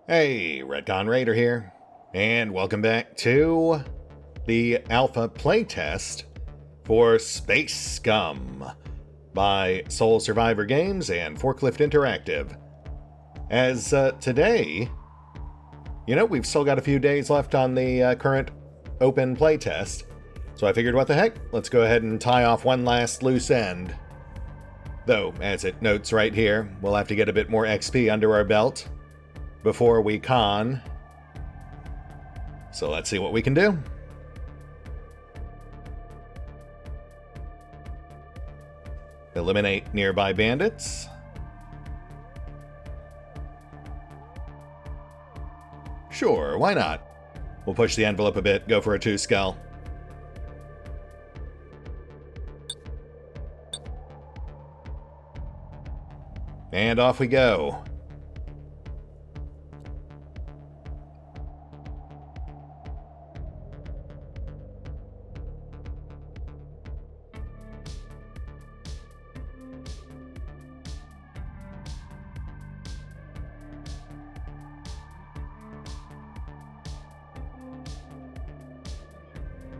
Hey, RetconRaider here, and welcome back to the alpha playtest for Space Scum by Soul Survivor Games and Forklift Interactive. As today, we've still got a few days left on the current open playtest, so I figured what the heck, let's go ahead and tie off one last loose end. Though, as it notes right here, we'll have to get a bit more XP under our belt before we con. So let's see what we can do. Eliminate nearby bandits. Sure, why not? We'll push the envelope a bit, go for a 2 skull. And off we go.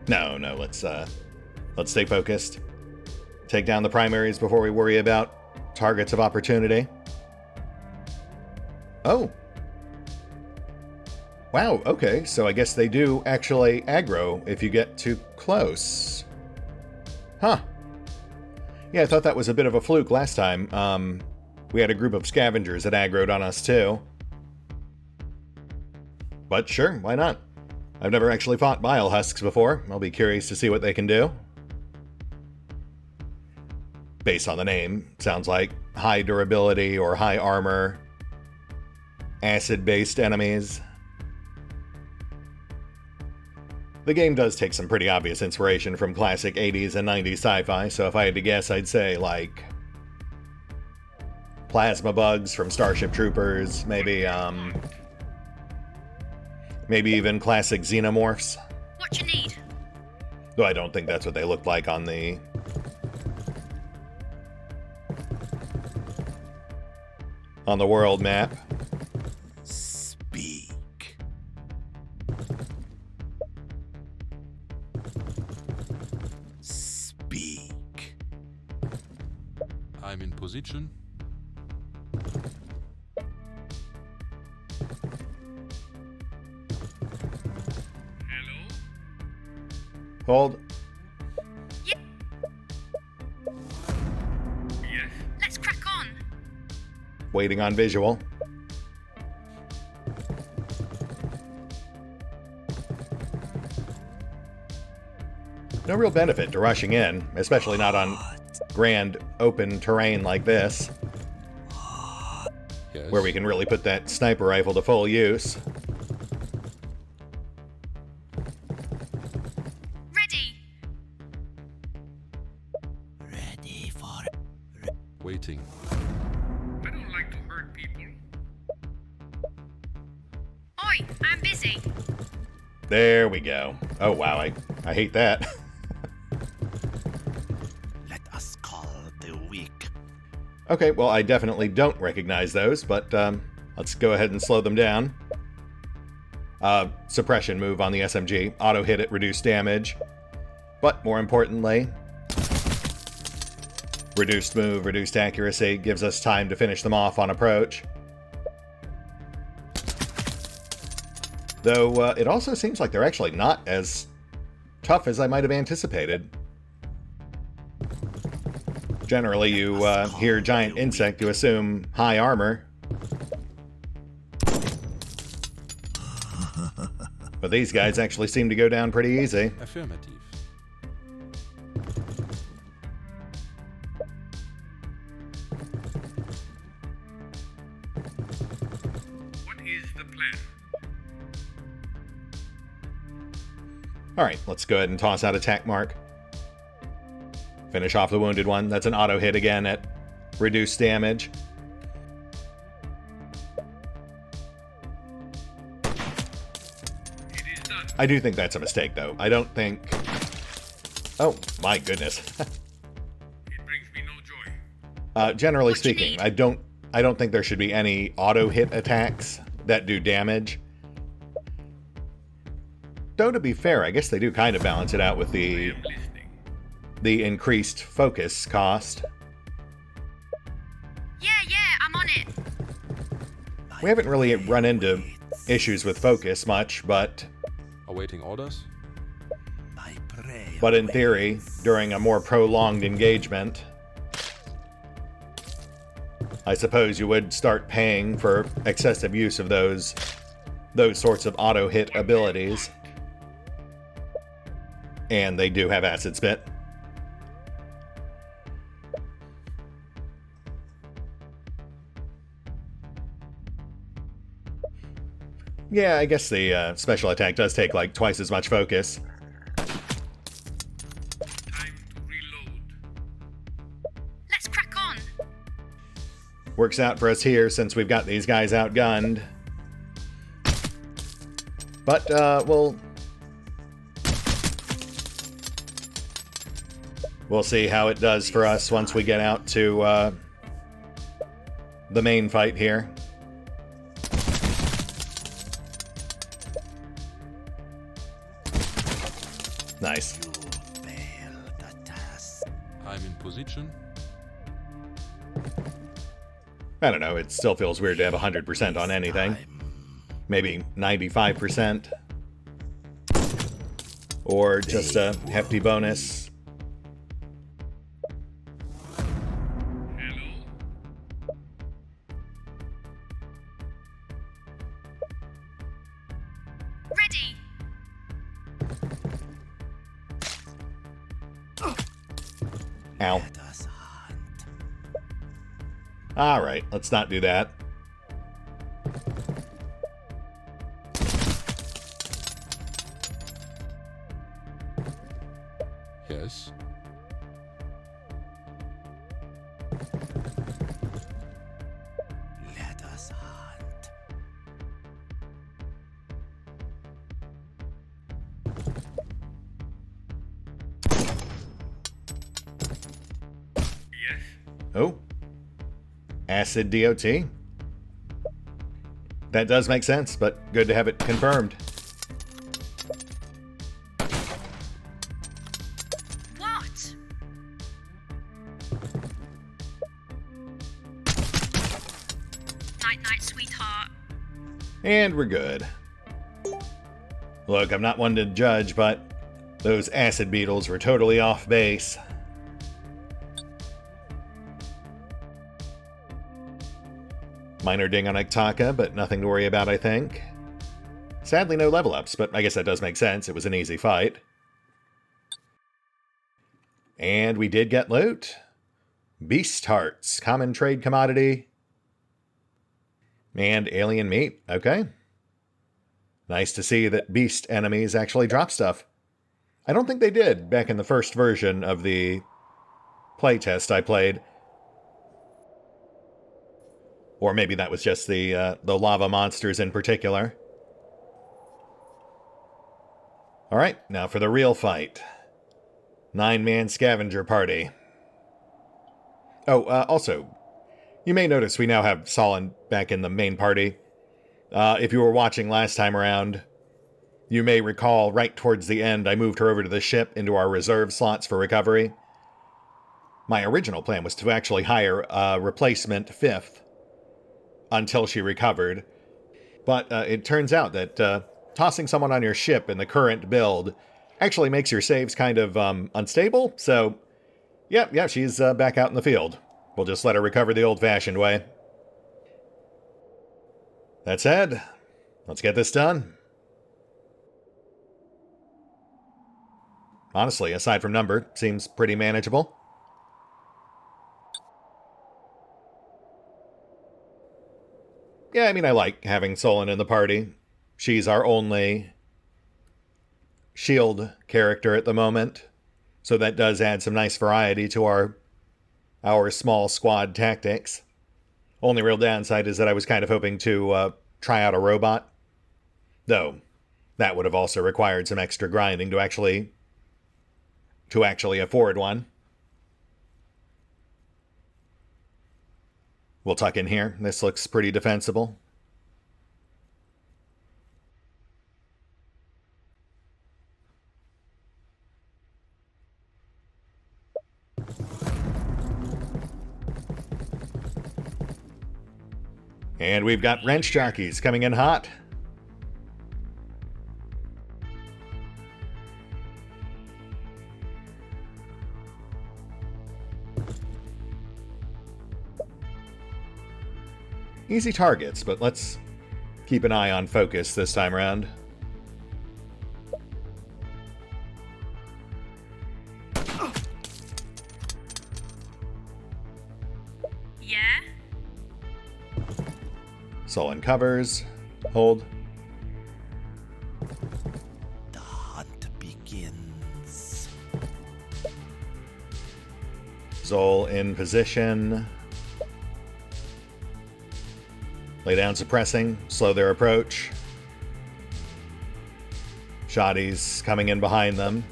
No, let's stay focused. Take down the primaries before we worry about targets of opportunity. Oh. Wow, okay, so I guess they do actually aggro if you get too close. Huh. Yeah, I thought that was a bit of a fluke last time. We had a group of scavengers that aggroed on us too. But sure, why not? I've never actually fought bile husks before. I'll be curious to see what they can do. Based on the name, sounds like high durability or high armor, acid-based enemies. The game does take some pretty obvious inspiration from classic 80s and 90s sci-fi, so if I had to guess, I'd say, like, plasma bugs from Starship Troopers, maybe even classic xenomorphs. What you need? Though I don't think that's what they looked like on the world map. Speak. Speak. I'm in position. Hold. Yeah. Yes. Let's crack on. Waiting on visual. No real benefit to rushing in, especially not on grand open terrain like this, Yes. where we can really put that sniper rifle to full use. Ready for Waiting. I don't like to hurt people. Oi, I'm busy. There we go. Oh wow, I hate that. Let us call the weak. Okay, well I definitely don't recognize those, but let's go ahead and slow them down. Suppression move on the SMG. Auto hit at reduced damage. But more importantly, reduced move, reduced accuracy gives us time to finish them off on approach. Though it also seems like they're actually not as tough as I might have anticipated. Generally, you hear giant insect, you assume high armor. But these guys actually seem to go down pretty easy. Affirmative. What is the plan? Alright, let's go ahead and toss out attack mark. Finish off the wounded one. That's an auto hit again at reduced damage. It is done. I do think that's a mistake, though. I don't think... Oh, my goodness. It brings me no joy. Generally What you speaking, need? I don't think there should be any auto hit attacks that do damage. Though to be fair, I guess they do kind of balance it out with the increased focus cost. Yeah, I'm on it. We haven't really run into issues with focus much, but Awaiting orders. in theory, during a more prolonged engagement, I suppose you would start paying for excessive use of those sorts of auto-hit abilities. And they do have acid spit. Yeah, I guess the special attack does take like twice as much focus. Time to reload. Let's crack on. Works out for us here since we've got these guys outgunned. But, we'll see how it does for us once we get out to the main fight here. Nice. I'm in position. I don't know, it still feels weird to have 100% on anything. Maybe 95%. Or just a hefty bonus. Hello? Ready. Ow. Alright, let's not do that. Yes. Let us hunt. Yes? Oh. Acid DOT. That does make sense, but good to have it confirmed. What? Night, sweetheart. And we're good. Look, I'm not one to judge, but those acid beetles were totally off base. Minor ding on Iktaka, but nothing to worry about, I think. Sadly, no level ups, but I guess that does make sense. It was an easy fight. And we did get loot. Beast hearts, common trade commodity. And alien meat, okay. Nice to see that beast enemies actually drop stuff. I don't think they did back in the first version of the playtest I played. Or maybe that was just the lava monsters in particular. Alright, now for the real fight. 9-man scavenger party. Oh, also, you may notice we now have Solon back in the main party. If you were watching last time around, you may recall right towards the end I moved her over to the ship into our reserve slots for recovery. My original plan was to actually hire a replacement 5th until she recovered. But it turns out that tossing someone on your ship in the current build actually makes your saves kind of unstable. So, yeah, she's back out in the field. We'll just let her recover the old-fashioned way. That said, let's get this done. Honestly, aside from number, seems pretty manageable. Yeah, I mean, I like having Solon in the party. She's our only shield character at the moment, so that does add some nice variety to our small squad tactics. Only real downside is that I was kind of hoping to try out a robot, though that would have also required some extra grinding to actually afford one. We'll tuck in here. This looks pretty defensible. And we've got wrench jockeys coming in hot. Easy targets, but let's keep an eye on focus this time around. Yeah? Sullen covers. Hold. The hunt begins. Zol in position. Lay down suppressing, slow their approach. Shotties coming in behind them.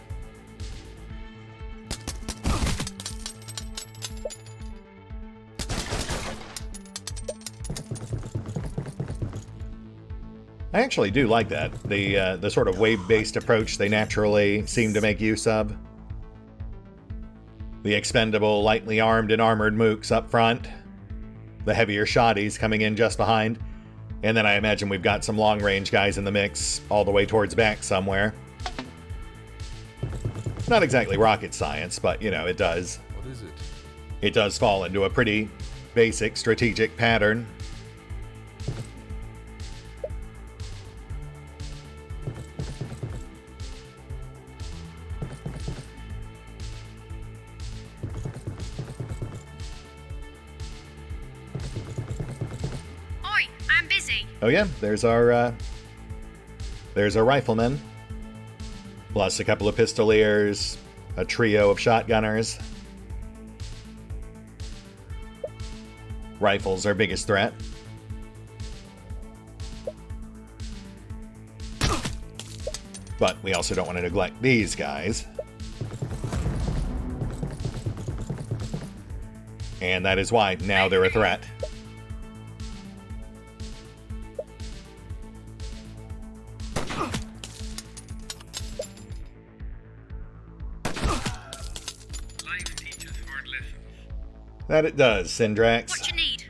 I actually do like that. The sort of wave-based approach they naturally seem to make use of. The expendable, lightly armed and armored mooks up front. The heavier shotties coming in just behind. And then I imagine we've got some long-range guys in the mix all the way towards back somewhere. Not exactly rocket science, but, you know, it does. What is it? It does fall into a pretty basic strategic pattern. Oi, I'm busy. Oh yeah, there's our rifleman. Plus a couple of pistoliers, a trio of shotgunners. Rifles our biggest threat. But we also don't want to neglect these guys. And that is why now they're a threat. Life teaches hard lessons. That it does, Syndrax. What you need?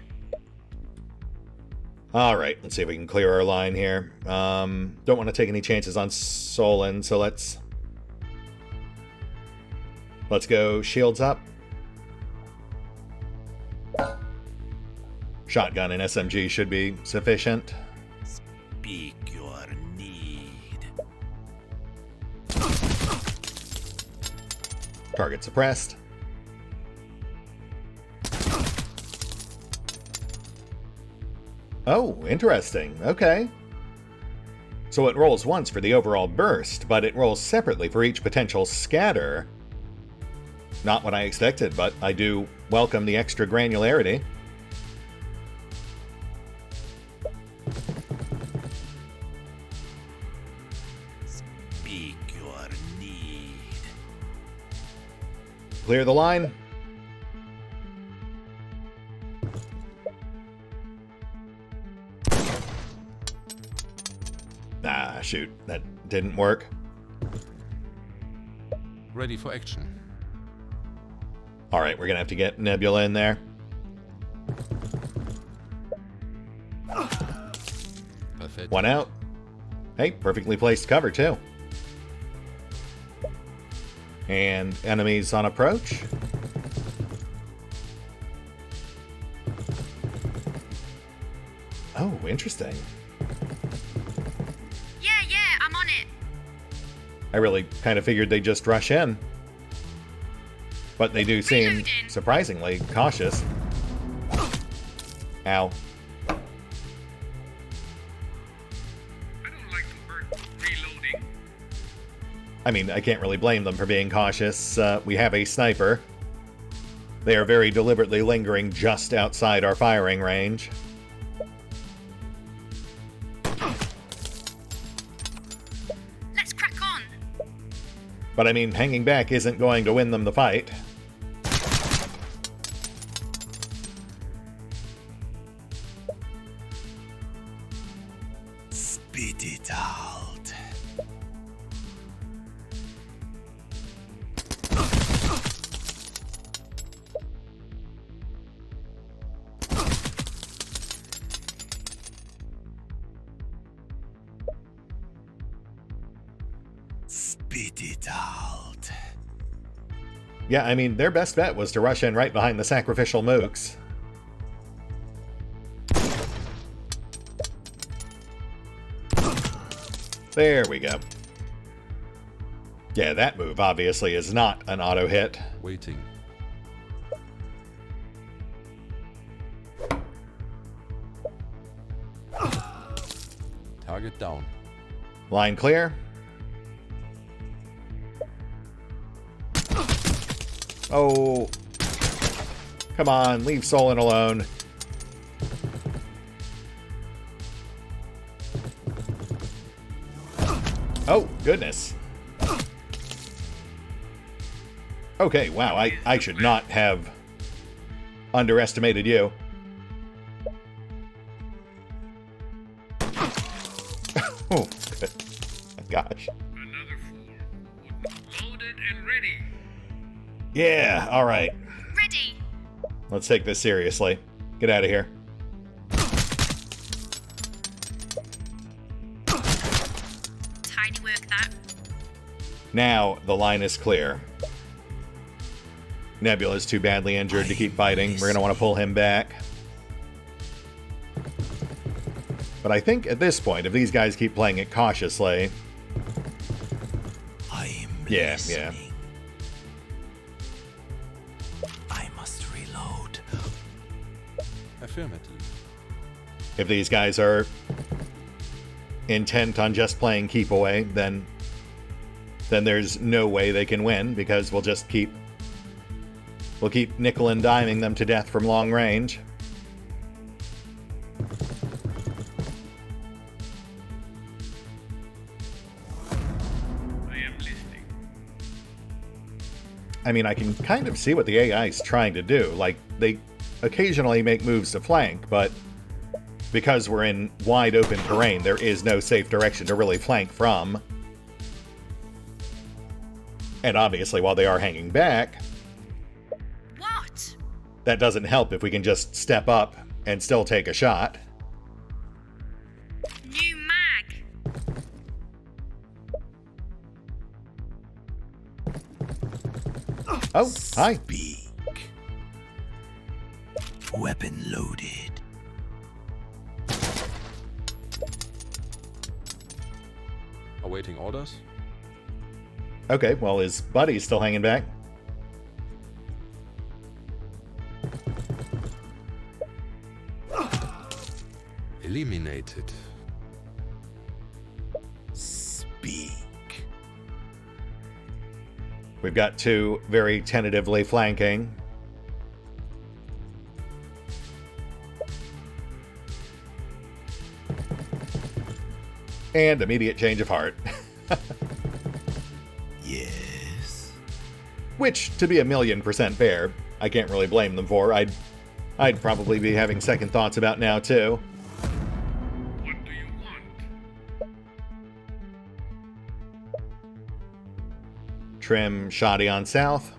Alright, let's see if we can clear our line here. Don't want to take any chances on Solon, so let's go shields up. Shotgun and SMG should be sufficient. Speak your need. Target suppressed. Oh, interesting. Okay. So it rolls once for the overall burst, but it rolls separately for each potential scatter. Not what I expected, but I do welcome the extra granularity. Speak your need. Clear the line. Ah, shoot. That didn't work. Ready for action. Alright, we're gonna have to get Nebula in there. Perfect. One out. Hey, perfectly placed cover, too. And enemies on approach. Oh, interesting. Yeah, I'm on it. I really kind of figured they'd just rush in. But they do seem Reloading. surprisingly cautious. Ow. I don't like to hurt reloading. I mean, I can't really blame them for being cautious. We have a sniper. They are very deliberately lingering just outside our firing range. Let's crack on. But I mean, hanging back isn't going to win them the fight. Spit it out. Spit it out. Yeah, I mean, their best bet was to rush in right behind the sacrificial mooks. There we go. Yeah, that move obviously is not an auto hit. Waiting. Target down. Line clear. Oh. Come on, leave Solon alone. Oh, goodness. Okay, wow, I should not have underestimated you. Oh, good. Gosh. Another 4. Loaded and ready. Yeah, all right. Ready. Let's take this seriously. Get out of here. Tiny work that. Now the line is clear. Nebula's too badly injured to keep fighting. We're going to want to pull him back. But I think at this point, if these guys keep playing it cautiously... I'm Yeah. listening. I must reload. Affirmative. If these guys are intent on just playing keep away, then there's no way they can win, because we'll keep nickel and diming them to death from long range. I am listening. I mean, I can kind of see what the AI is trying to do. Like, they occasionally make moves to flank, but because we're in wide open terrain, there is no safe direction to really flank from. And obviously, while they are hanging back, What? that doesn't help if we can just step up and still take a shot. New mag. Oh, hi. Speak. Weapon loaded. Awaiting orders. Okay, well, his buddy's still hanging back. Eliminated. Speak. We've got two very tentatively flanking. And immediate change of heart. Yes. Which, to be 1,000,000% fair, I can't really blame them for. I'd probably be having second thoughts about now, too. What do you want? Trim shoddy on south.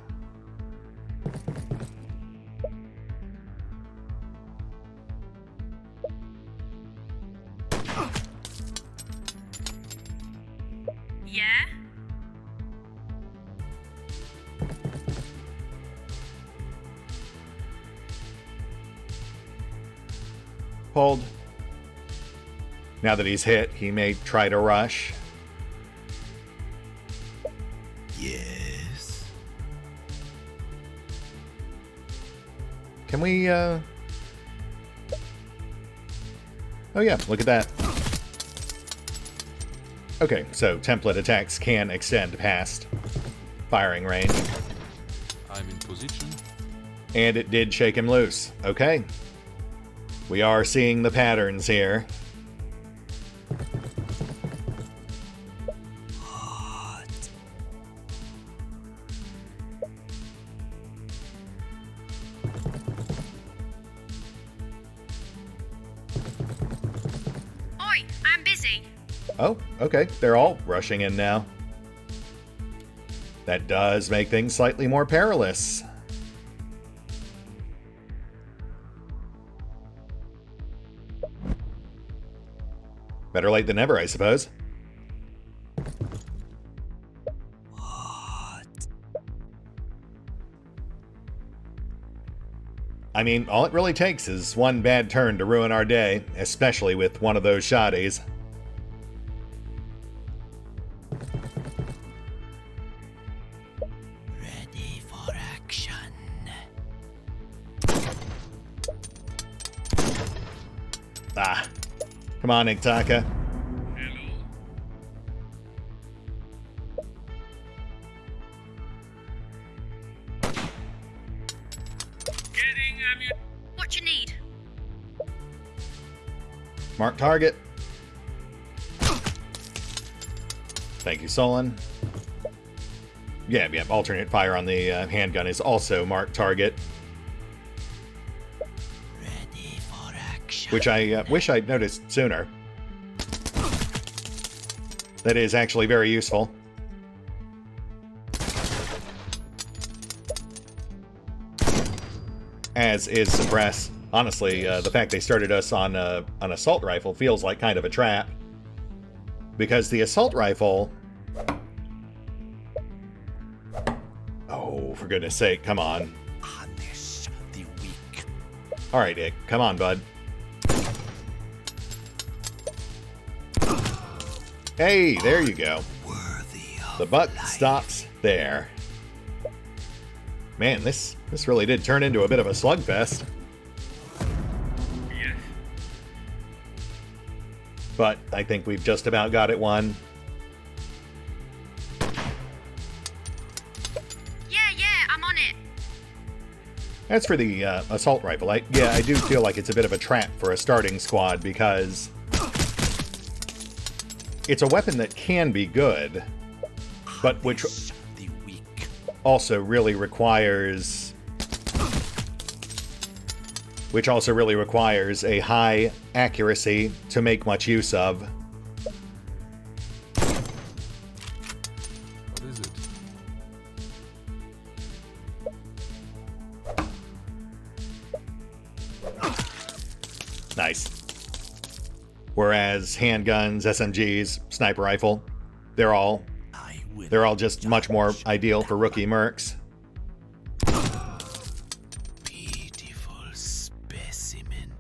Yeah? Pulled. Now that he's hit, he may try to rush. Yes. Can we, Oh yeah, look at that. Okay, so template attacks can extend past firing range. I'm in position. And it did shake him loose. Okay. We are seeing the patterns here. Hot. Oi, I'm busy. Oh, okay. They're all rushing in now. That does make things slightly more perilous. Better late than never, I suppose. mean, all it really takes is one bad turn to ruin our day, especially with one of those shotties. Ready for action. Ah. Come on, Iktaka. Hello. Getting ammunition. What you need? Mark target. Thank you, Solon. Yeah, alternate fire on the handgun is also mark target. Ready for action. Which I wish I'd noticed sooner. That is actually very useful. As is suppress. Honestly, the fact they started us on an assault rifle feels like kind of a trap. Because the assault rifle... Oh, for goodness sake, come on. Punish the weak. Alright, Ick, come on, bud. Hey, there you go. Worthy of The buck life. stops there. Man, this really did turn into a bit of a slugfest. Yes. But I think we've just about got it won. Yeah, I'm on it. As for the assault rifle, I do feel like it's a bit of a trap for a starting squad because it's a weapon that can be good, but which Punish the weak. also really requires a high accuracy to make much use of. What is it? Nice. Whereas handguns, SMGs, sniper rifle, they're all I will just much more ideal for rookie mercs. beautiful specimen.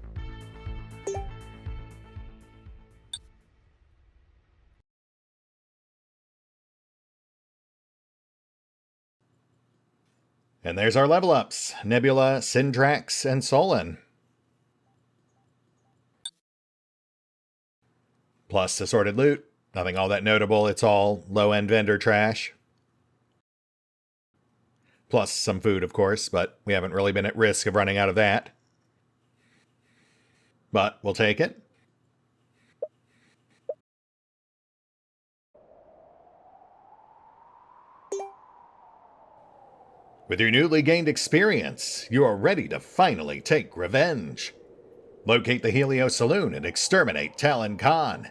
And there's our level ups: Nebula, Syndrax, and Solon. Plus assorted loot. Nothing all that notable, it's all low-end vendor trash. Plus some food, of course, but we haven't really been at risk of running out of that. But we'll take it. With your newly gained experience, you are ready to finally take revenge. Locate the Helio Saloon and exterminate Talon Khan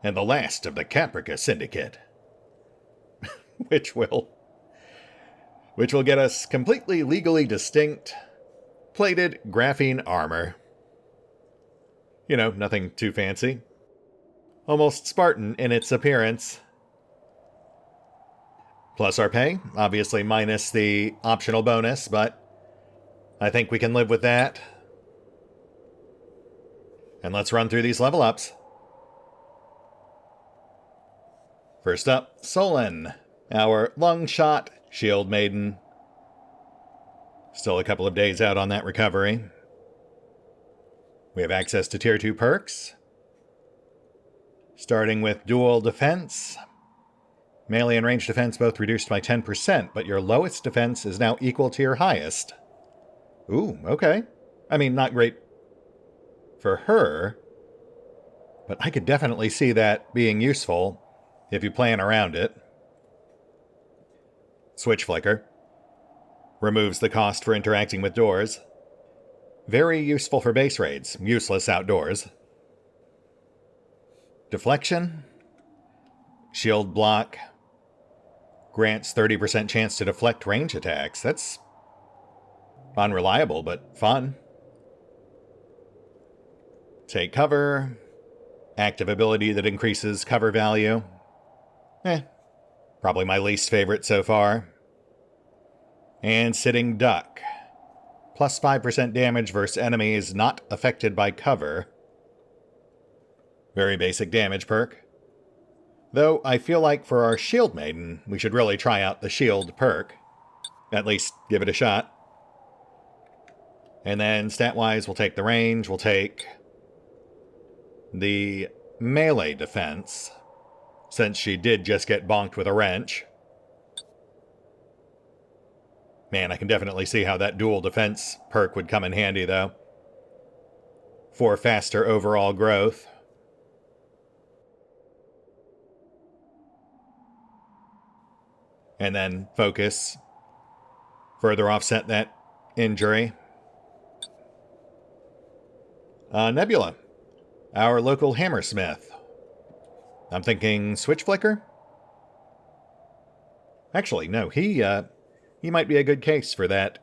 and the last of the Caprica Syndicate. which will get us completely legally distinct plated graphene armor. You know, nothing too fancy. Almost Spartan in its appearance. Plus our pay, obviously minus the optional bonus, but I think we can live with that. And let's run through these level ups. First up, Solon, our long shot shield maiden. Still a couple of days out on that recovery. We have access to tier 2 perks. Starting with dual defense. Melee and range defense both reduced by 10%, but your lowest defense is now equal to your highest. Ooh, okay. I mean, not great for her, but I could definitely see that being useful if you plan around it. Switch Flicker. Removes the cost for interacting with doors. Very useful for base raids, useless outdoors. Deflection. Shield Block. Grants 30% chance to deflect range attacks. That's unreliable, but fun. Take Cover. Active ability that increases cover value. Probably my least favorite so far. And Sitting Duck. Plus 5% damage versus enemies not affected by cover. Very basic damage perk. Though I feel like for our Shield Maiden, we should really try out the Shield perk. At least give it a shot. And then stat-wise, we'll take the range, we'll take the melee defense, since she did just get bonked with a wrench. Man, I can definitely see how that dual defense perk would come in handy, though. For faster overall growth. And then focus. Further offset that injury. Nebula. Our local hammersmith. I'm thinking switch flicker? Actually, no, he might be a good case for that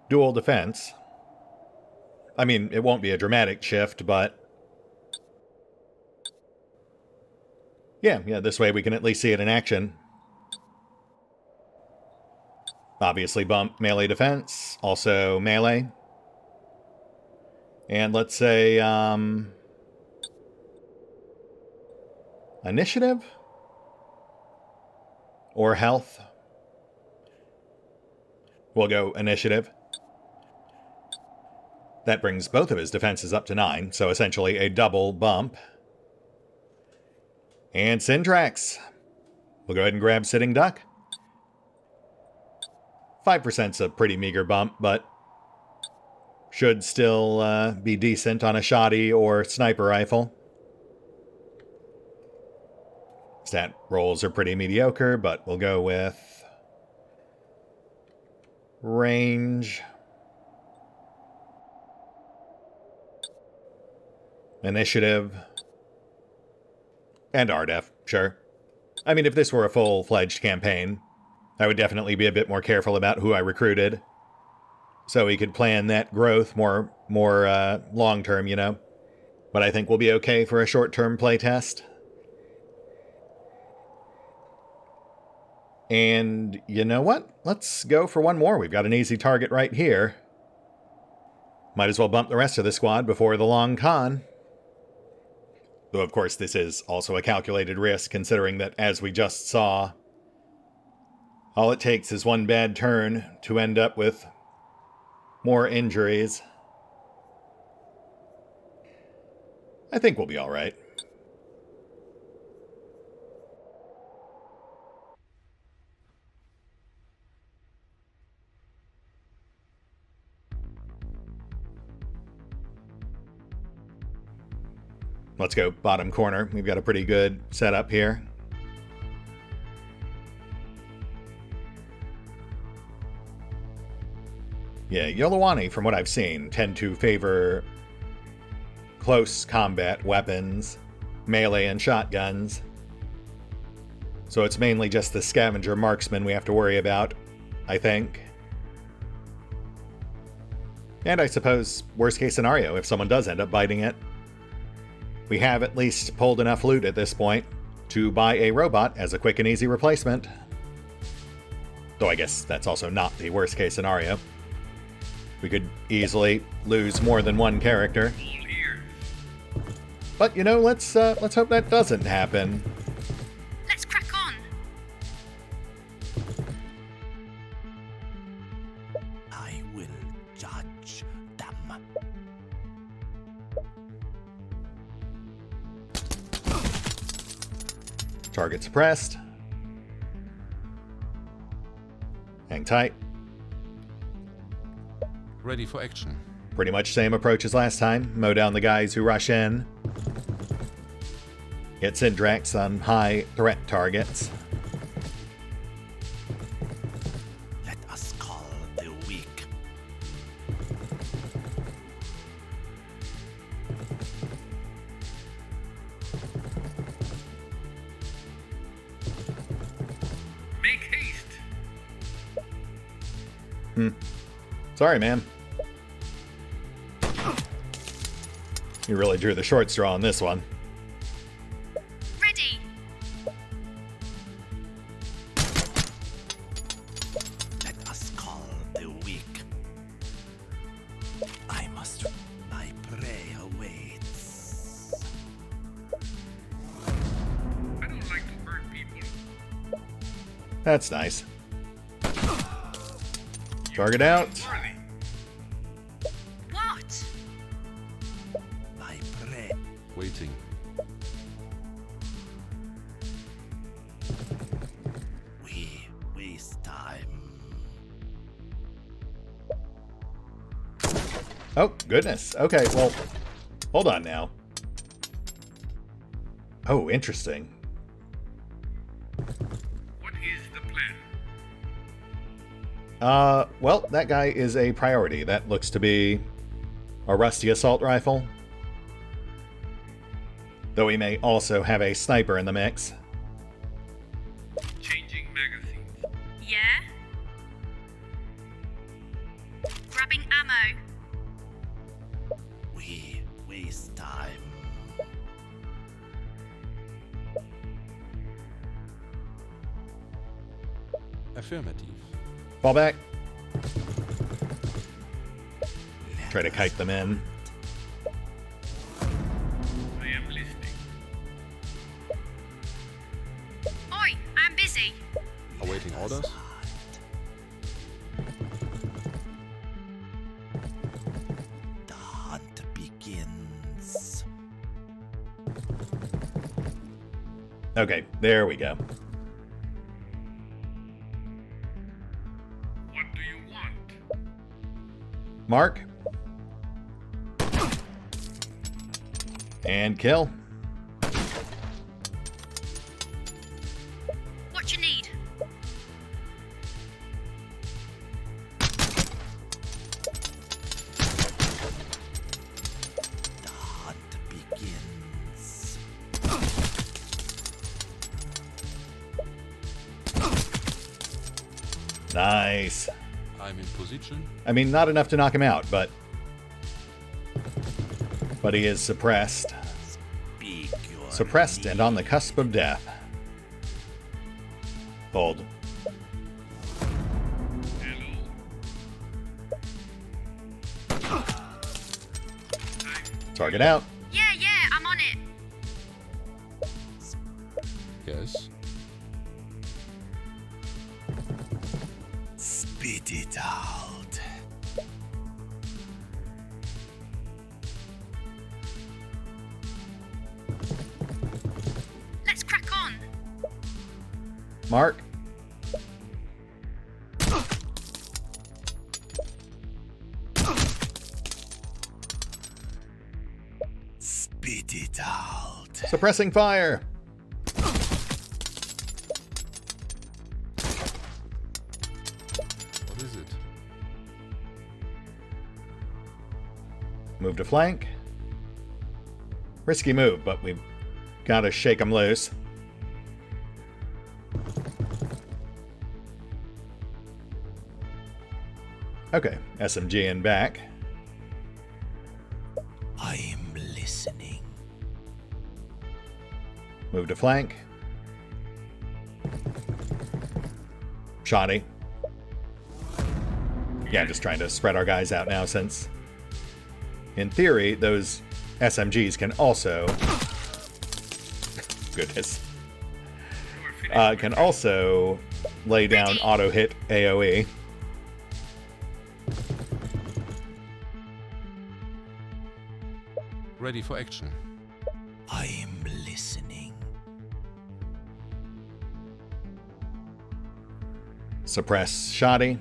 dual defense. I mean, it won't be a dramatic shift, but yeah, this way we can at least see it in action. Obviously bump melee defense, also melee. And let's say, initiative? Or health? We'll go initiative. That brings both of his defenses up to 9, so essentially a double bump. And Syndrax. We'll go ahead and grab Sitting Duck. 5%'s a pretty meager bump, but should still be decent on a shoddy or sniper rifle. Stat rolls are pretty mediocre, but we'll go with range, initiative, and RDEF, sure. I mean, if this were a full-fledged campaign, I would definitely be a bit more careful about who I recruited, so we could plan that growth more long-term, you know. But I think we'll be okay for a short-term playtest. And you know what? Let's go for one more. We've got an easy target right here. Might as well bump the rest of the squad before the long con. Though, of course, this is also a calculated risk, considering that, as we just saw, all it takes is one bad turn to end up with more injuries. I think we'll be all right. Let's go bottom corner. We've got a pretty good setup here. Yeah, Yolawani, from what I've seen, tend to favor close combat weapons, melee and shotguns. So it's mainly just the scavenger marksman we have to worry about, I think. And I suppose, worst case scenario, if someone does end up biting it, we have at least pulled enough loot at this point to buy a robot as a quick and easy replacement. Though I guess that's also not the worst case scenario. We could easily lose more than one character. But, you know, let's hope that doesn't happen. Let's crack on. I will judge them. Target suppressed. Hang tight. Ready for action. Pretty much same approach as last time. Mow down the guys who rush in. Get Syndrax on high threat targets. Let us call the weak. Make haste. Sorry, man. You really drew the short straw on this one. Ready. Let us call the weak. That's nice. Target out. Worthy. What? My prey. Waiting. We waste time. Oh, goodness. Okay, well, hold on now. Oh, interesting. What is the plan? Well, that guy is a priority. That looks to be a rusty assault rifle. Though we may also have a sniper in the mix. Changing magazines. Yeah? Grabbing ammo. We waste time. Affirmative. Fall back. Try to kite them in. I am listening. Oi, I'm busy. Awaiting orders. The hunt begins. Okay, there we go. What do you want? Mark. And kill. What you need? The hunt begins. Nice. I'm in position. I mean, not enough to knock him out, but he is suppressed. Speak your Suppressed and on the cusp of death. Hold. Hello. Target out. Yeah, I'm on it. Yes. spit it out. Let's crack on. Mark. Spit it out. Suppressing fire. What is it? Move to flank. Risky move, but we've got to shake him loose. Okay, SMG in back. I'm listening. Move to flank. Shoddy. Yeah, I'm just trying to spread our guys out now since, in theory, those SMGs can also... Goodness. Can also lay down auto-hit AoE. Ready for action. I'm listening. Suppress Shoddy.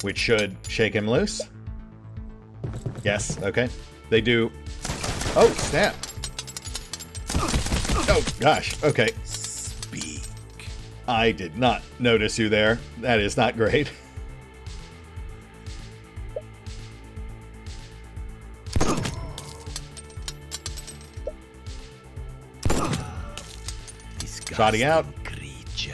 Which should shake him loose. Yes, okay. They do... Oh, snap. Oh, gosh, okay. Speak. I did not notice you there. That is not great. Shoddy out. Creature.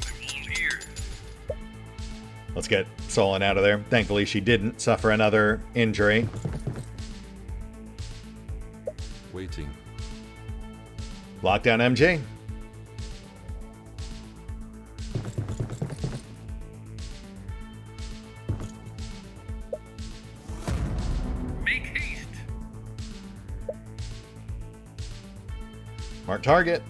I'm all ears. Let's get Solon out of there. Thankfully, she didn't suffer another injury. Waiting. Lockdown MG. Mark target.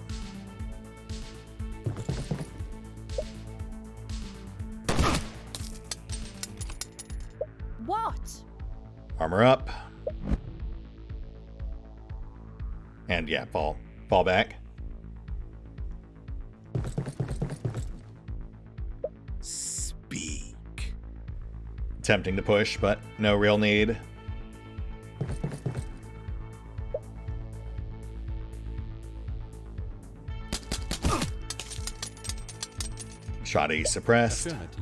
What? Armor up. And yeah, fall back. Speak. Tempting to push, but no real need. Shoddy suppressed. Affirmative.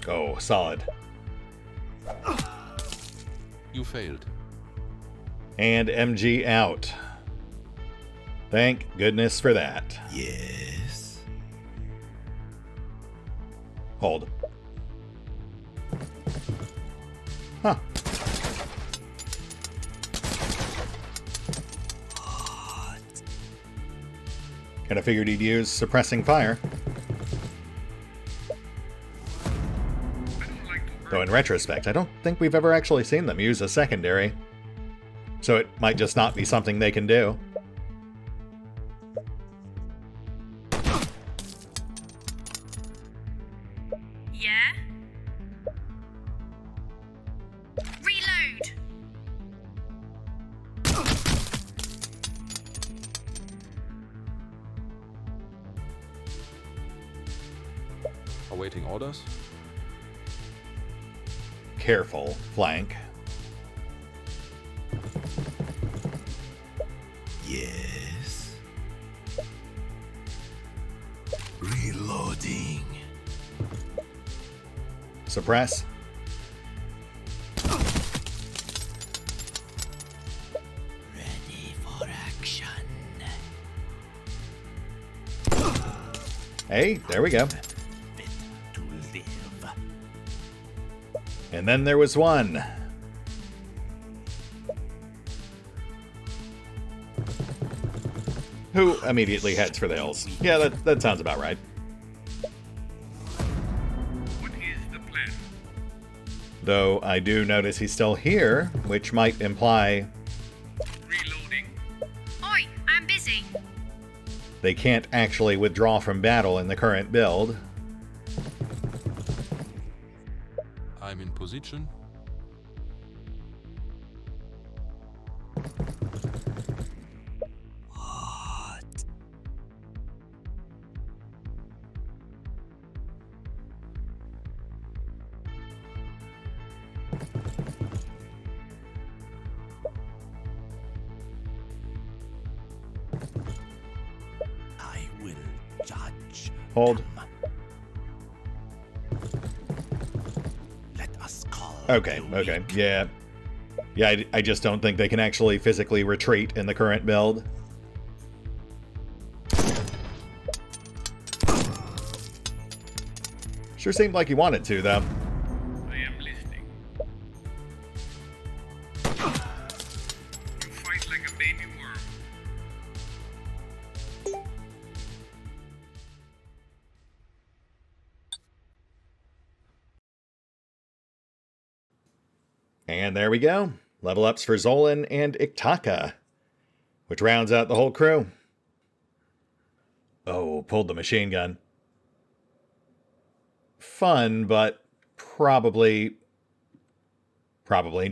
Oh, solid. You failed. And MG out. Thank goodness for that. Yes. Hold. Huh. Kinda figured he'd use suppressing fire. Though in retrospect, I don't think we've ever actually seen them use a secondary. So it might just not be something they can do. Yeah? Reload! Awaiting orders. Careful flank. Yes. Reloading. Suppress. Ready for action. Hey, there we go. Fit to live. And then there was one. Who immediately heads for the hills. Yeah, that sounds about right. What is the plan? Though I do notice he's still here, which might imply Reloading. Oi, I'm busy. they can't actually withdraw from battle in the current build. I'm in position. What? I will judge. Hold. them. Let us call Okay, the okay, weak. yeah. Yeah, I just don't think they can actually physically retreat in the current build. Sure seemed like he wanted to, though. I am listening. You fight like a baby worm. And there we go. Level ups for Zolan and Iktaka, which rounds out the whole crew. Oh, pulled the machine gun. Fun, but probably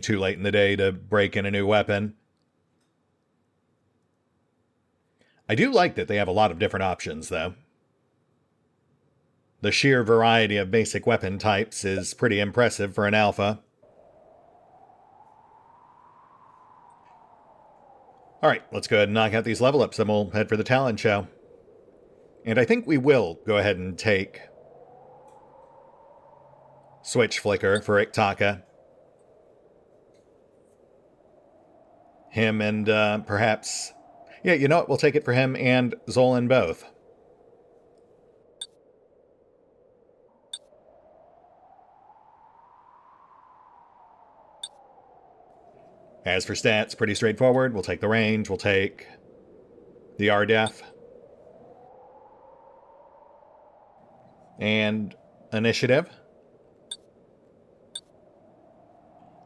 too late in the day to break in a new weapon. I do like that they have a lot of different options, though. The sheer variety of basic weapon types is pretty impressive for an alpha. Alright, let's go ahead and knock out these level ups, then we'll head for the talent show. And I think we will go ahead and take Switch Flicker for Iktaka. Him and perhaps... Yeah, you know what? We'll take it for him and Zolan both. As for stats, pretty straightforward. We'll take the range, we'll take the RDEF. And initiative.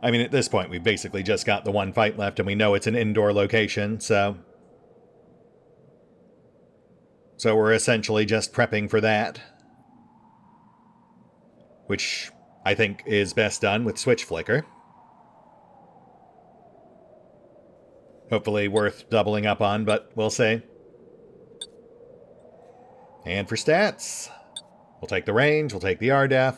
I mean, at this point, we've basically just got the one fight left, and we know it's an indoor location, so we're essentially just prepping for that. Which I think is best done with Switch Flicker. Hopefully worth doubling up on, but we'll see. And for stats, we'll take the range, we'll take the RDEF.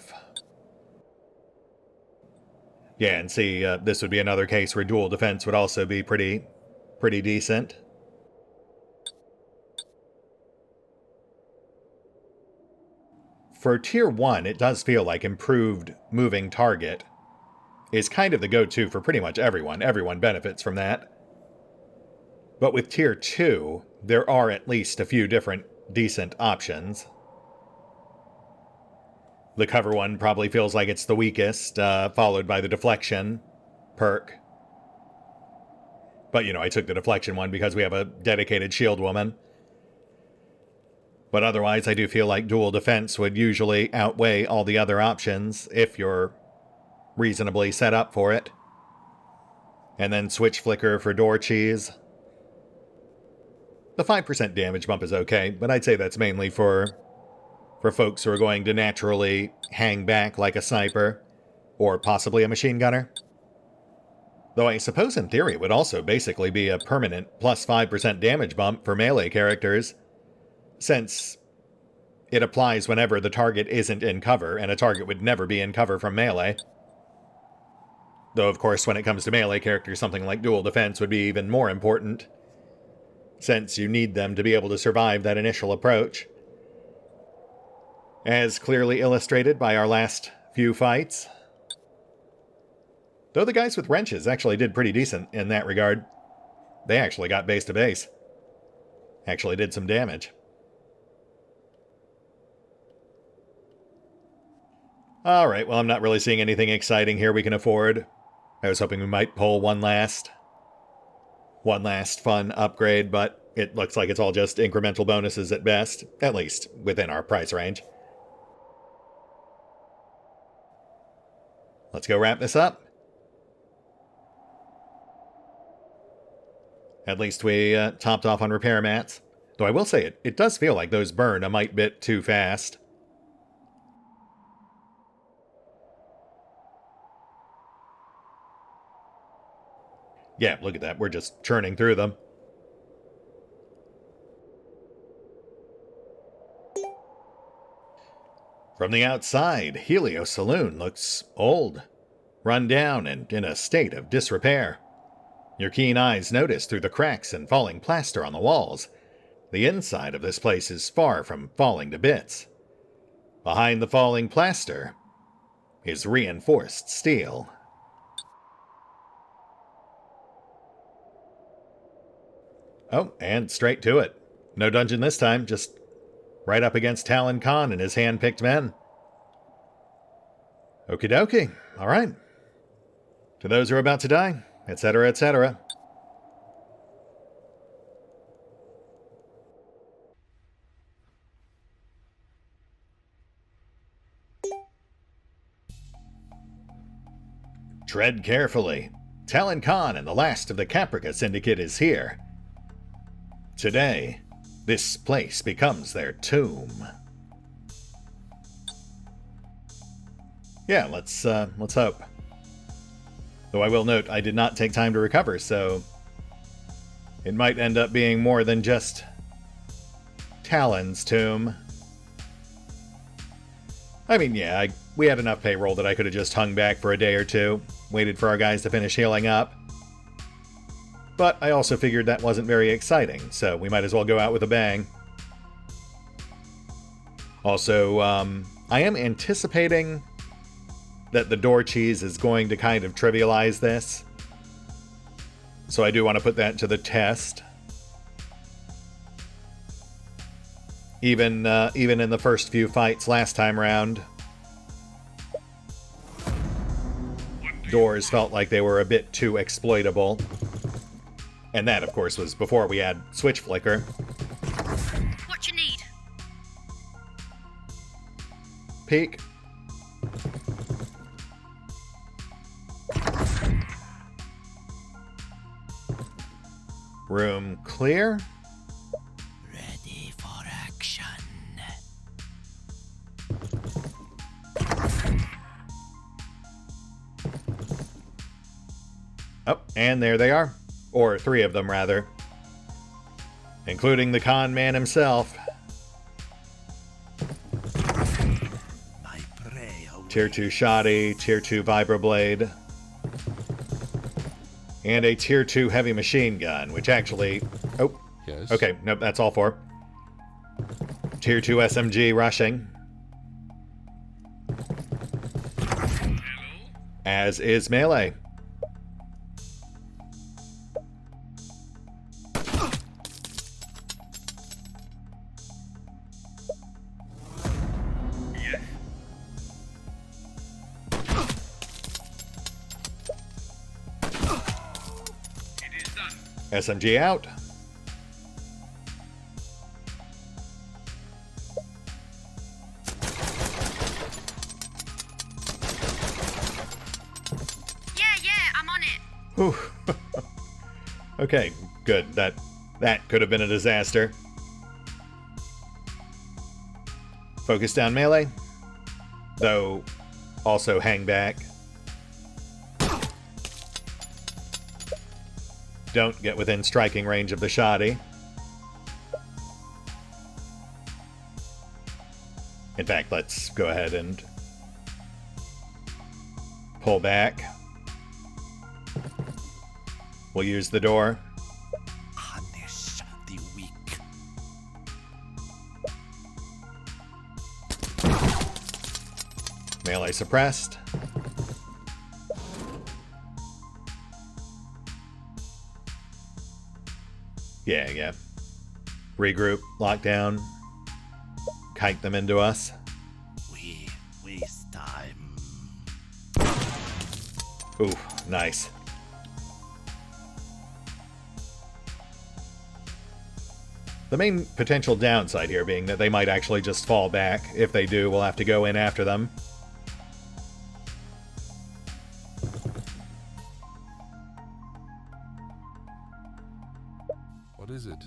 Yeah, and see, this would be another case where dual defense would also be pretty decent. For Tier 1, it does feel like improved moving target is kind of the go-to for pretty much everyone. Everyone benefits from that. But with Tier 2, there are at least a few different decent options. The cover one probably feels like it's the weakest, followed by the deflection perk. But, you know, I took the deflection one because we have a dedicated shield woman. But otherwise, I do feel like dual defense would usually outweigh all the other options if you're reasonably set up for it. And then Switch Flicker for door cheese. The 5% damage bump is okay, but I'd say that's mainly for folks who are going to naturally hang back like a sniper, or possibly a machine gunner. Though I suppose in theory it would also basically be a permanent plus 5% damage bump for melee characters, since it applies whenever the target isn't in cover, and a target would never be in cover from melee. Though, of course, when it comes to melee characters, something like dual defense would be even more important, since you need them to be able to survive that initial approach. As clearly illustrated by our last few fights. Though the guys with wrenches actually did pretty decent in that regard. They actually got base to base. Actually did some damage. Alright, well, I'm not really seeing anything exciting here we can afford. I was hoping we might pull one last fun upgrade, but it looks like it's all just incremental bonuses at best, at least within our price range. Let's go wrap this up. At least we topped off on repair mats. Though I will say it does feel like those burn a mite bit too fast. Yeah, look at that. We're just churning through them. From the outside, Helio Saloon looks old, run down, and in a state of disrepair. Your keen eyes notice through the cracks and falling plaster on the walls. The inside of this place is far from falling to bits. Behind the falling plaster is reinforced steel. Oh, and straight to it. No dungeon this time, just right up against Talon Khan and his hand-picked men. Okie dokie. All right. To those who are about to die, etc., etc. Tread carefully. Talon Khan and the last of the Caprica Syndicate is here. Today, this place becomes their tomb. Yeah, let's hope. Though I will note, I did not take time to recover, so it might end up being more than just Talon's tomb. I mean, yeah, we had enough payroll that I could have just hung back for a day or two, waited for our guys to finish healing up. But I also figured that wasn't very exciting, so we might as well go out with a bang. Also, I am anticipating that the door cheese is going to kind of trivialize this. So I do want to put that to the test. Even in the first few fights last time round, doors felt like they were a bit too exploitable. And that, of course, was before we had Switch Flicker. What you need? What What Room clear. Ready for action. Oh, and there they are. Or 3 of them, rather. Including the con man himself. My prey awaits. Tier 2 shoddy, Tier 2 vibroblade, and a Tier 2 heavy machine gun, which actually... Oh, Yes. okay, nope, that's all 4. Tier 2 SMG rushing. Hello? As is melee. Yes. It is done. SMG out. Yeah, I'm on it. Whew. Okay, good. That could have been a disaster. Focus down melee. Though, also hang back. Don't get within striking range of the shoddy. In fact, let's go ahead and pull back. We'll use the door. Punish the weak. Melee suppressed. Yeah. Regroup, lockdown. Kite them into us. We waste time. Ooh, nice. The main potential downside here being that they might actually just fall back. If they do, we'll have to go in after them. What is it?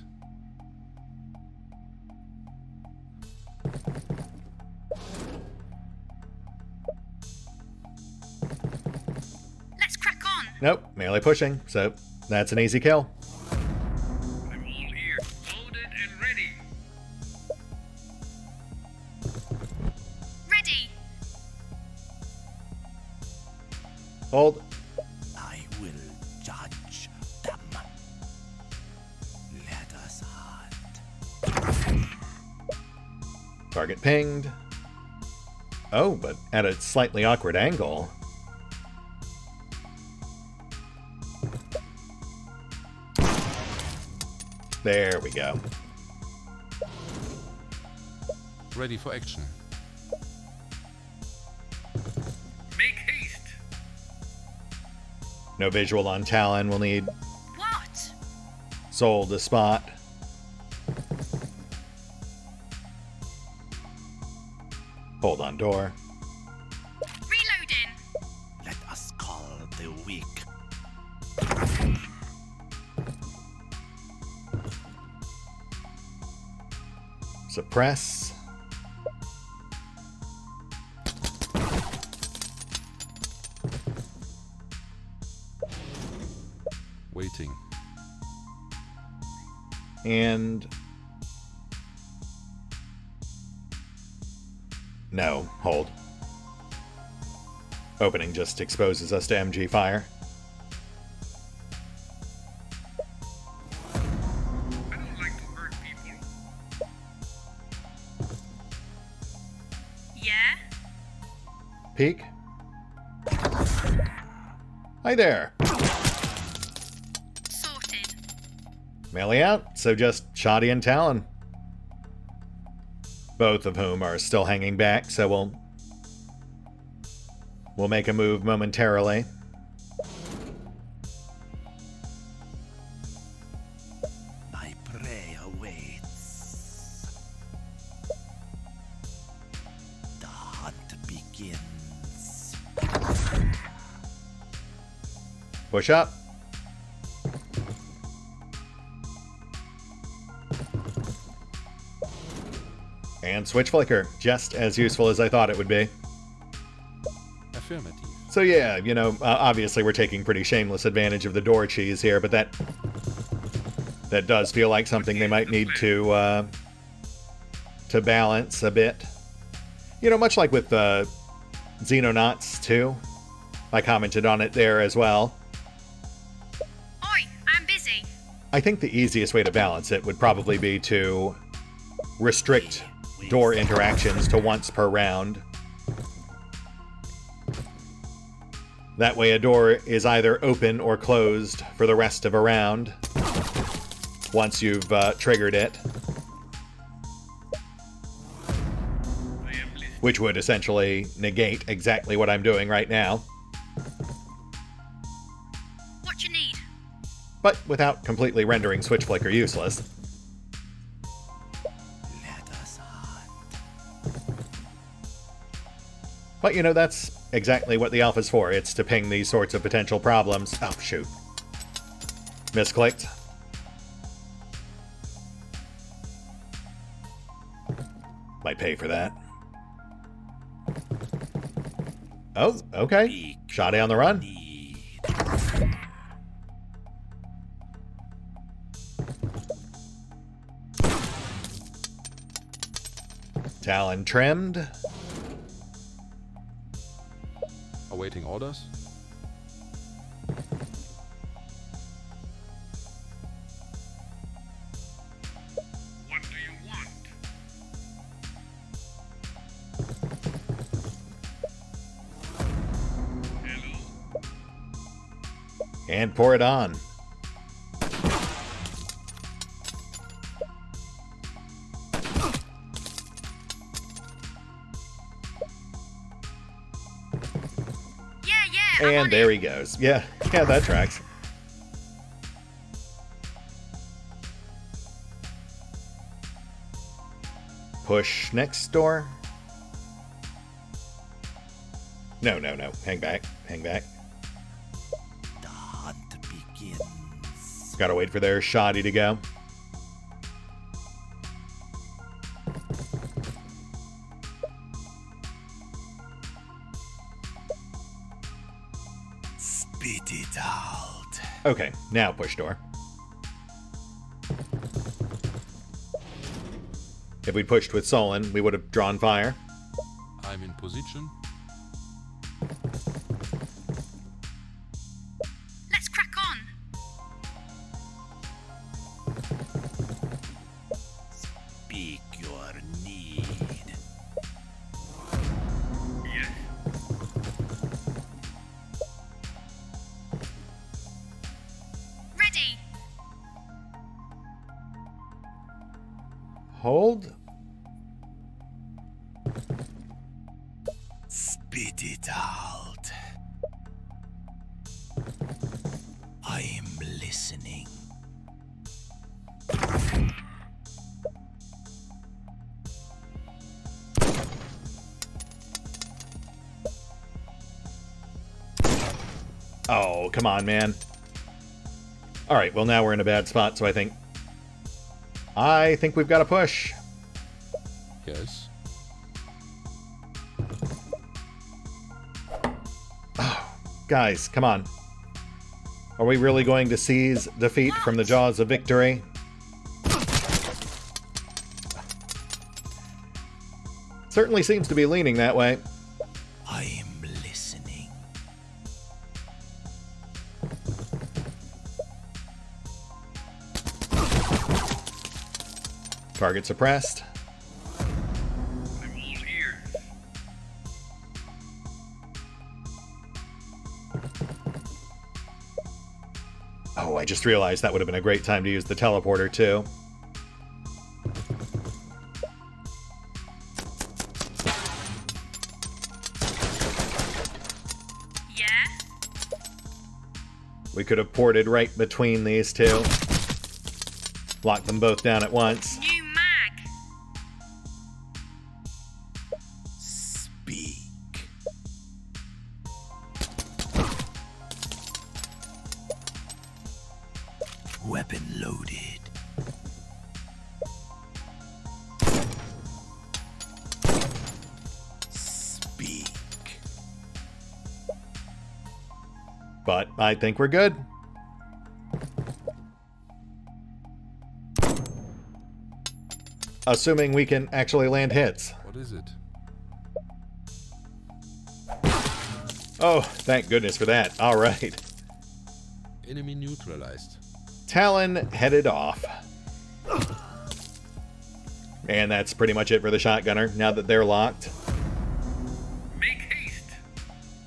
Let's crack on. Nope, melee pushing, so that's an easy kill. I'm all here, loaded and ready. Ready. Hold. I will judge them. Let us hunt. Target pinged. Oh, but at a slightly awkward angle. There we go. Ready for action. Make haste. No visual on Talon. We'll need What? Soul to spot. Hold on door. Reloading. Let us call the weak. Suppress. Waiting. And... no, hold. Opening just exposes us to MG fire. I don't like to hurt people. Yeah? Peek. Hi there. Sorted. Melee out, so just Shoddy and Talon. Both of whom are still hanging back, so we'll make a move momentarily. My prey awaits. The hunt begins. Push up. And switch flicker, just as useful as I thought it would be. Affirmative. So yeah, you know, obviously we're taking pretty shameless advantage of the door cheese here, but that does feel like something they might need to balance a bit. You know, much like with Xenonauts too. I commented on it there as well. Oi, I'm busy. I think the easiest way to balance it would probably be to restrict door interactions to once per round. That way a door is either open or closed for the rest of a round once you've triggered it. Which would essentially negate exactly what I'm doing right now. What you need? But without completely rendering switch flicker useless. Let us hunt. But you know, that's exactly what the alpha's for. It's to ping these sorts of potential problems. Oh, shoot. Misclicked. Might pay for that. Oh, okay. Shot on the run. Talon trimmed. Awaiting orders. What do you want? Hello? And pour it on. I'm And on there it. he goes. Yeah, that tracks. Push next door. No. Hang back. The hunt begins. Gotta wait for their shoddy to go. Spit it out. Okay, now push door. If we'd pushed with Solon, we would have drawn fire. I'm in position. Let's crack on. Speak your need. Yes. Ready. Hold. Spit it out. I'm listening. Oh, come on, man. Alright, well now we're in a bad spot, so I think we've got to push. Yes. Guys, come on. Are we really going to seize defeat from the jaws of victory? Certainly seems to be leaning that way. I'm listening. Target suppressed. I'm all ears. Oh, I just realized that would have been a great time to use the teleporter, too. Yeah? We could have ported right between these two. Lock them both down at once. New mag. Speak. Weapon loaded. but I think we're good. Assuming we can actually land hits. What is it? Oh, thank goodness for that. All right. Enemy neutralized. Talon headed off. And that's pretty much it for the shotgunner, now that they're locked. Make haste.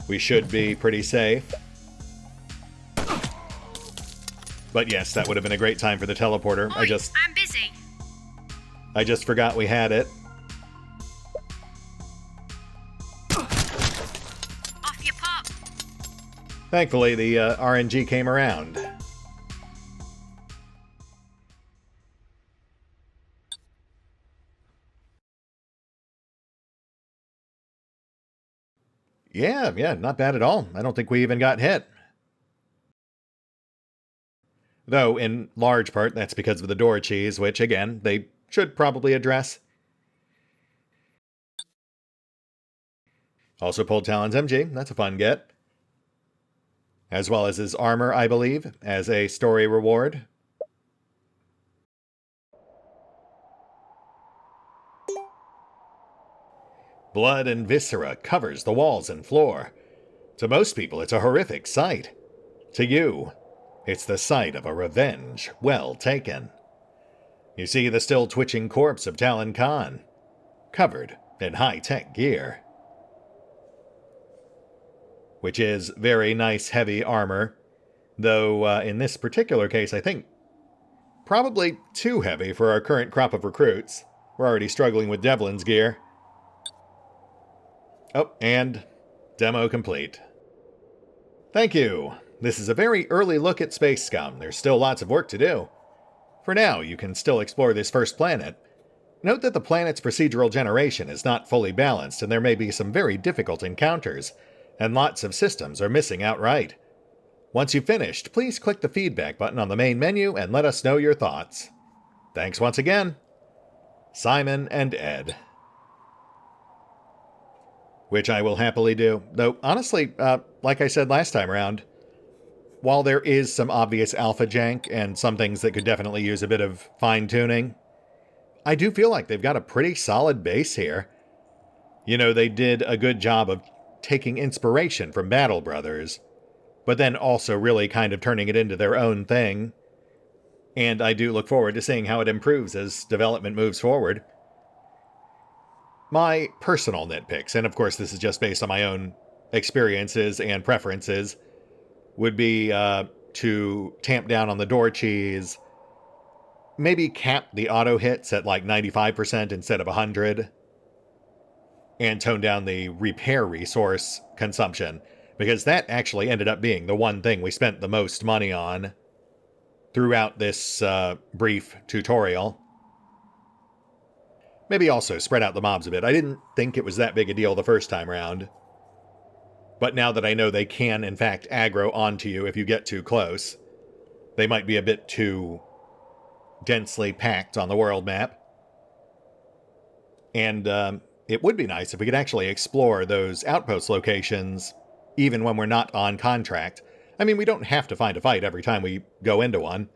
We should be pretty safe. But yes, that would have been a great time for the teleporter. Oi, I'm busy. I just forgot we had it. Off your pop. Thankfully, the RNG came around. Yeah, not bad at all. I don't think we even got hit. Though, in large part, that's because of the door cheese, which, again, they should probably address. Also pulled Talon's MG. That's a fun get. As well as his armor, I believe, as a story reward. Blood and viscera covers the walls and floor. To most people, it's a horrific sight. To you, it's the sight of a revenge well taken. You see the still twitching corpse of Talon Khan, covered in high-tech gear. Which is very nice heavy armor, though in this particular case I think probably too heavy for our current crop of recruits. We're already struggling with Devlin's gear. Oh, and demo complete. Thank you. This is a very early look at Space Scum. There's still lots of work to do. For now, you can still explore this first planet. Note that the planet's procedural generation is not fully balanced, and there may be some very difficult encounters, and lots of systems are missing outright. Once you've finished, please click the feedback button on the main menu and let us know your thoughts. Thanks once again. Simon and Ed. Which I will happily do. Though, honestly, like I said last time around, while there is some obvious alpha jank and some things that could definitely use a bit of fine-tuning, I do feel like they've got a pretty solid base here. You know, they did a good job of taking inspiration from Battle Brothers, but then also really kind of turning it into their own thing. And I do look forward to seeing how it improves as development moves forward. My personal nitpicks, and of course this is just based on my own experiences and preferences, would be to tamp down on the door cheese, maybe cap the auto hits at like 95% instead of 100%, and tone down the repair resource consumption, because that actually ended up being the one thing we spent the most money on throughout this brief tutorial. Maybe also spread out the mobs a bit. I didn't think it was that big a deal the first time round. But now that I know they can, in fact, aggro onto you if you get too close, they might be a bit too densely packed on the world map. And it would be nice if we could actually explore those outpost locations even when we're not on contract. I mean, we don't have to find a fight every time we go into one.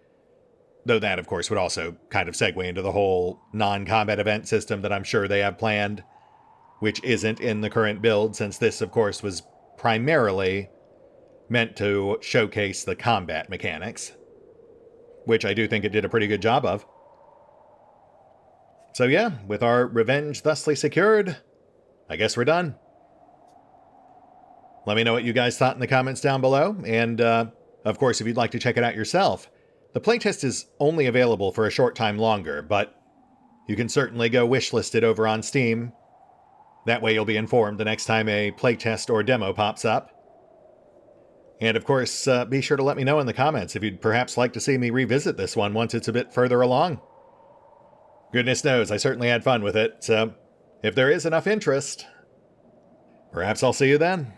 Though that, of course, would also kind of segue into the whole non-combat event system that I'm sure they have planned, which isn't in the current build, since this, of course, was primarily meant to showcase the combat mechanics, which I do think it did a pretty good job of. So yeah, with our revenge thusly secured, I guess we're done. Let me know what you guys thought in the comments down below, and of course, if you'd like to check it out yourself, the playtest is only available for a short time longer, but you can certainly go wishlist it over on Steam. That way you'll be informed the next time a playtest or demo pops up. And of course, be sure to let me know in the comments if you'd perhaps like to see me revisit this one once it's a bit further along. Goodness knows, I certainly had fun with it, so if there is enough interest, perhaps I'll see you then.